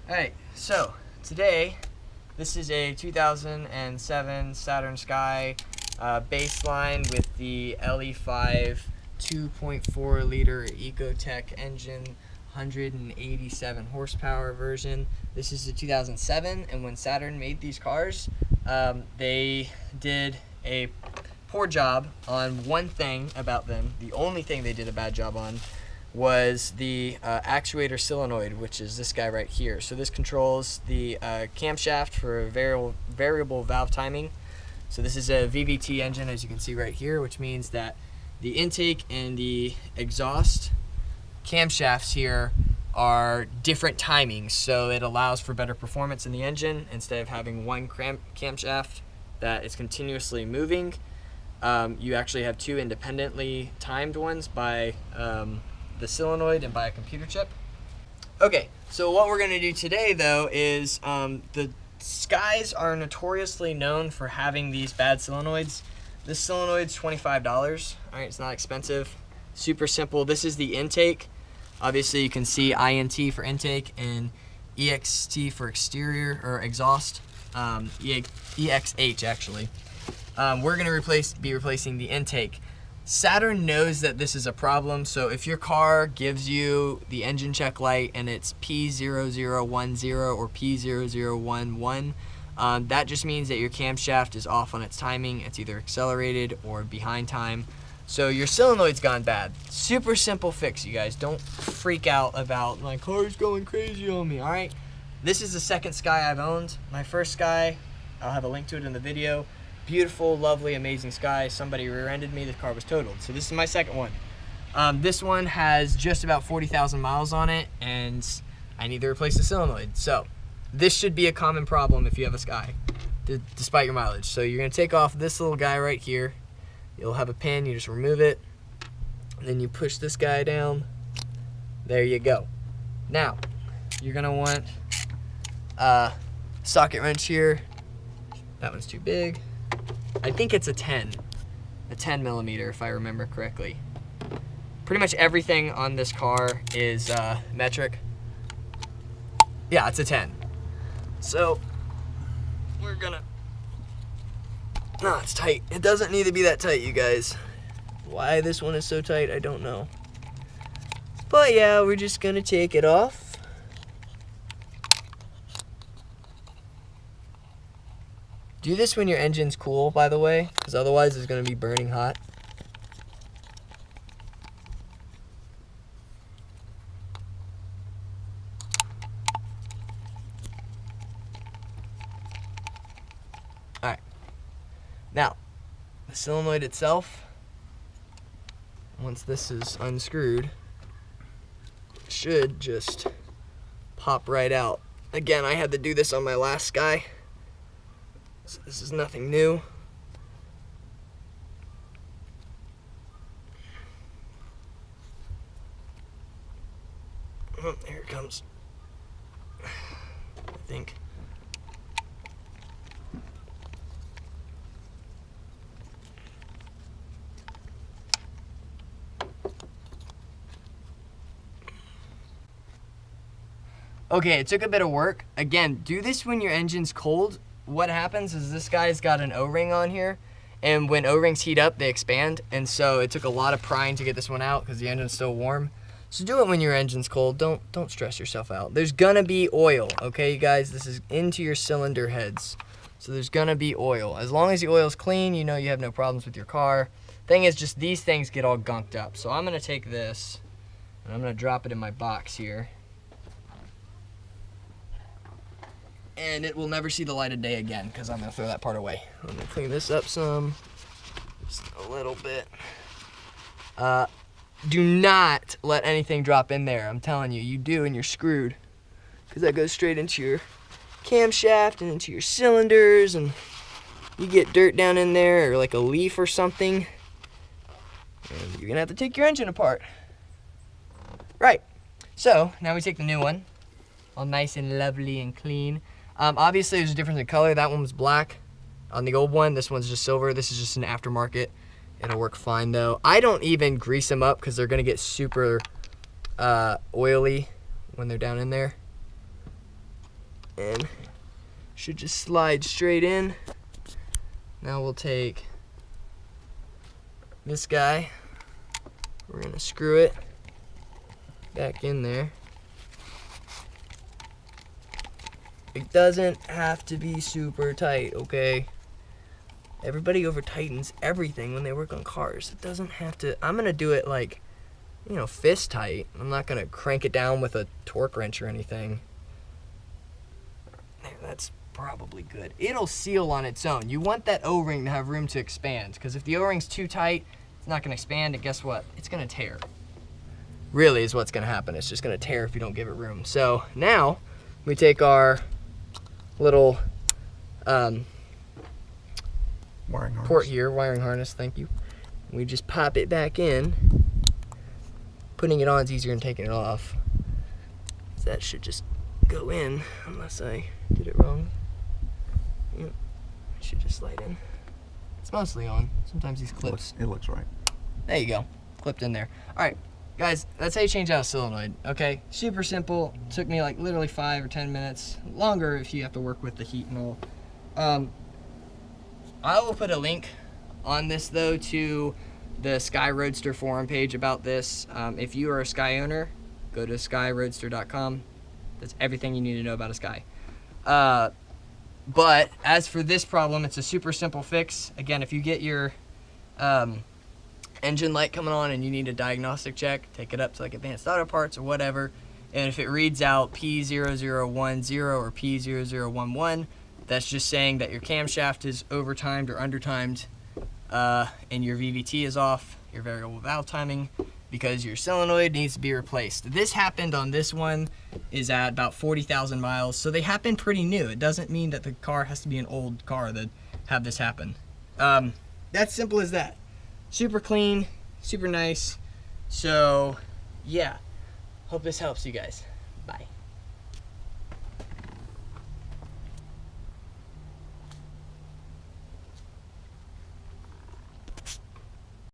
Alright, so today this is a 2007 Saturn Sky baseline with the LE5 2.4 liter Ecotech engine, 187 horsepower version. This is a 2007, and when Saturn made these cars, they did a poor job on one thing about them. The only thing they did a bad job on was the actuator solenoid, which is this guy right here. So this controls the camshaft for variable valve timing. So this is a VVT engine, as you can see right here, which means that the intake and the exhaust camshafts here are different timings, so it allows for better performance in the engine. Instead of having one camshaft that is continuously moving, you actually have two independently timed ones by the solenoid and by a computer chip. Okay, so what we're going to do today though is the Skies are notoriously known for having these bad solenoids. This solenoid's $25. All right, it's not expensive. Super simple. This is the intake. Obviously you can see INT for intake and EXT for exterior or exhaust. EXH actually. We're going to be replacing the intake. Saturn knows that this is a problem, so if your car gives you the engine check light and it's P0010 or P0011, that just means that your camshaft is off on its timing. It's either accelerated or behind time. So your solenoid's gone bad. Super simple fix, you guys. Don't freak out about my car's going crazy on me, all right? This is the second Sky I've owned. My first Sky, I'll have a link to it in the video. Beautiful, lovely, amazing Sky. Somebody rear-ended me, the car was totaled. So this is my second one. This one has just about 40,000 miles on it, and I need to replace the solenoid. So this should be a common problem if you have a Sky, despite your mileage. So you're gonna take off this little guy right here. You'll have a pin, you just remove it, and then you push this guy down. There you go. Now, you're gonna want a socket wrench here. That one's too big. I think it's a 10 millimeter if I remember correctly. Pretty much everything on this car is metric. Yeah, it's a 10. So we're gonna, no, it's tight. It doesn't need to be that tight, you guys. Why this one is so tight, I don't know. But yeah, we're just gonna take it off. Do this when your engine's cool, by the way, because otherwise it's going to be burning hot. Alright. Now, the solenoid itself, once this is unscrewed, should just pop right out. Again, I had to do this on my last Sky. So this is nothing new. Oh, here it comes. I think. Okay, it took a bit of work. Again, do this when your engine's cold. What happens is this guy's got an O-ring on here, and when O-rings heat up, they expand, and so it took a lot of prying to get this one out because the engine's still warm. So do it when your engine's cold. Don't stress yourself out. There's gonna be oil, okay, you guys? This is into your cylinder heads, so there's gonna be oil. As long as the oil's clean, you know you have no problems with your car. Thing is, just these things get all gunked up. So I'm gonna take this, and I'm gonna drop it in my box here. And it will never see the light of day again because I'm going to throw that part away. I'm going to clean this up some, just a little bit. Do not let anything drop in there. I'm telling you, you do and you're screwed, because that goes straight into your camshaft and into your cylinders, and you get dirt down in there or like a leaf or something, and you're going to have to take your engine apart. Right, so now we take the new one, all nice and lovely and clean. Obviously there's a difference in color. That one was black on the old one. This one's just silver. This is just an aftermarket. It'll work fine though. I don't even grease them up because they're gonna get super oily when they're down in there. and should just slide straight in. Now we'll take this guy, we're gonna screw it back in there. It doesn't have to be super tight, okay? Everybody over tightens everything when they work on cars. It doesn't have to. I'm gonna do it like, you know, fist tight. I'm not gonna crank it down with a torque wrench or anything. There, that's probably good. It'll seal on its own. You want that O-ring to have room to expand, because if the O-ring's too tight, it's not gonna expand, and guess what? It's gonna tear. Really is what's gonna happen. It's just gonna tear if you don't give it room. So now we take our little wiring harness. Port here, wiring harness, thank you. We just pop it back in. Putting it on is easier than taking it off. That should just go in, unless I did it wrong. Yep, it should just slide in. It's mostly on. Sometimes these clips. It looks right. There you go, clipped in there. All right, guys, that's how you change out a solenoid, okay? Super simple, took me like literally 5 or 10 minutes. Longer if you have to work with the heat and all. I will put a link on this though to the Sky Roadster forum page about this. If you are a Sky owner, go to skyroadster.com. That's everything you need to know about a Sky. But as for this problem, it's a super simple fix. Again, if you get your engine light coming on and you need a diagnostic check, take it up to like Advanced Auto Parts or whatever. And if it reads out P0010 or P0011, that's just saying that your camshaft is overtimed or undertimed, and your VVT is off, your variable valve timing, because your solenoid needs to be replaced. This happened on this one, is at about 40,000 miles, so they happen pretty new. It doesn't mean that the car has to be an old car that have this happen. That's simple as that. Super clean, super nice. So, yeah. Hope this helps you guys.